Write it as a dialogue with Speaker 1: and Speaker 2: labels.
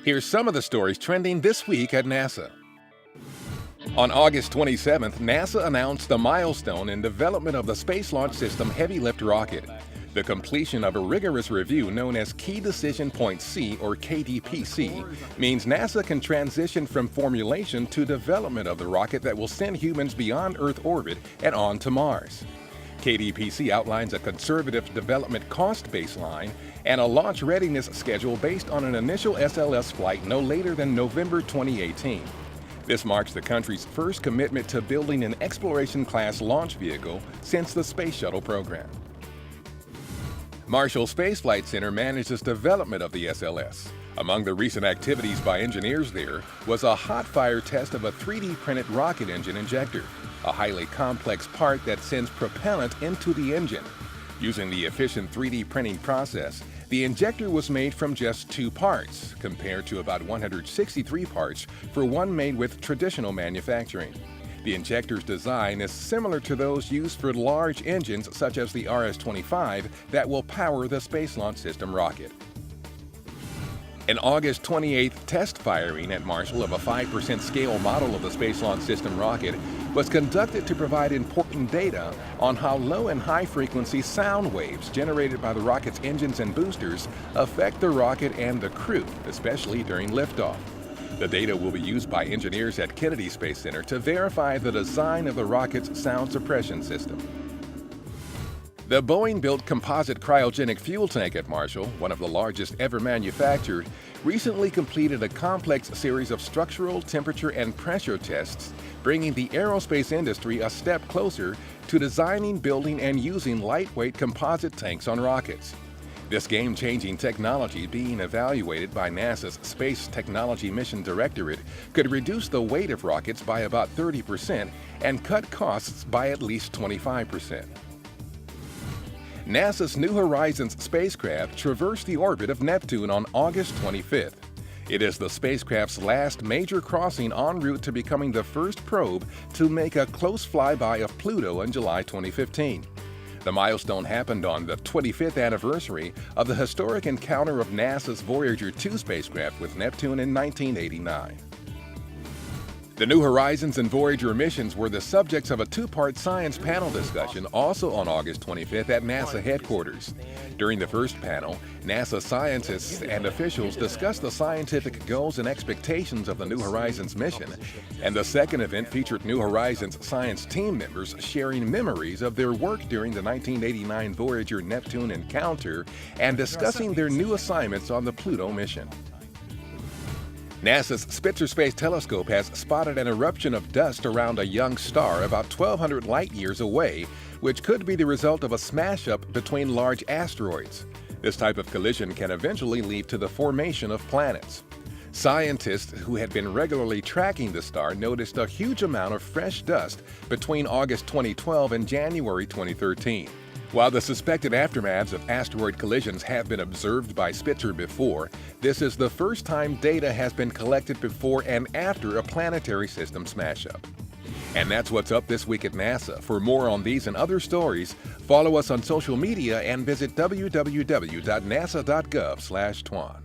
Speaker 1: Here's some of the stories trending this week at NASA. On August 27th, NASA announced a milestone in development of the Space Launch System Heavy Lift rocket. The completion of a rigorous review known as Key Decision Point C, or KDP-C, means NASA can transition from formulation to development of the rocket that will send humans beyond Earth orbit and on to Mars. KDP-C outlines a conservative development cost baseline and a launch readiness schedule based on an initial SLS flight no later than November 2018. This marks the country's first commitment to building an exploration-class launch vehicle since the Space Shuttle Program. Marshall Space Flight Center manages development of the SLS. Among the recent activities by engineers there was a hot fire test of a 3D printed rocket engine injector, a highly complex part that sends propellant into the engine. Using the efficient 3D printing process, the injector was made from just 2 parts, compared to about 163 parts for one made with traditional manufacturing. The injector's design is similar to those used for large engines such as the RS-25 that will power the Space Launch System rocket. An August 28th test firing at Marshall of a 5% scale model of the Space Launch System rocket was conducted to provide important data on how low and high frequency sound waves generated by the rocket's engines and boosters affect the rocket and the crew, especially during liftoff. The data will be used by engineers at Kennedy Space Center to verify the design of the rocket's sound suppression system. The Boeing-built composite cryogenic fuel tank at Marshall, one of the largest ever manufactured, recently completed a complex series of structural, temperature, and pressure tests, bringing the aerospace industry a step closer to designing, building, and using lightweight composite tanks on rockets. This game-changing technology being evaluated by NASA's Space Technology Mission Directorate could reduce the weight of rockets by about 30% and cut costs by at least 25%. NASA's New Horizons spacecraft traversed the orbit of Neptune on August 25th. It is the spacecraft's last major crossing en route to becoming the first probe to make a close flyby of Pluto in July 2015. The milestone happened on the 25th anniversary of the historic encounter of NASA's Voyager 2 spacecraft with Neptune in 1989. The New Horizons and Voyager missions were the subjects of a 2-part science panel discussion also on August 25th at NASA headquarters. During the first panel, NASA scientists and officials discussed the scientific goals and expectations of the New Horizons mission, and the second event featured New Horizons science team members sharing memories of their work during the 1989 Voyager Neptune encounter and discussing their new assignments on the Pluto mission. NASA's Spitzer Space Telescope has spotted an eruption of dust around a young star about 1,200 light-years away, which could be the result of a smash-up between large asteroids. This type of collision can eventually lead to the formation of planets. Scientists who had been regularly tracking the star noticed a huge amount of fresh dust between August 2012 and January 2013. While the suspected aftermaths of asteroid collisions have been observed by Spitzer before, this is the first time data has been collected before and after a planetary system smash-up. And that's what's up this week at NASA. For more on these and other stories, follow us on social media and visit www.nasa.gov/twan.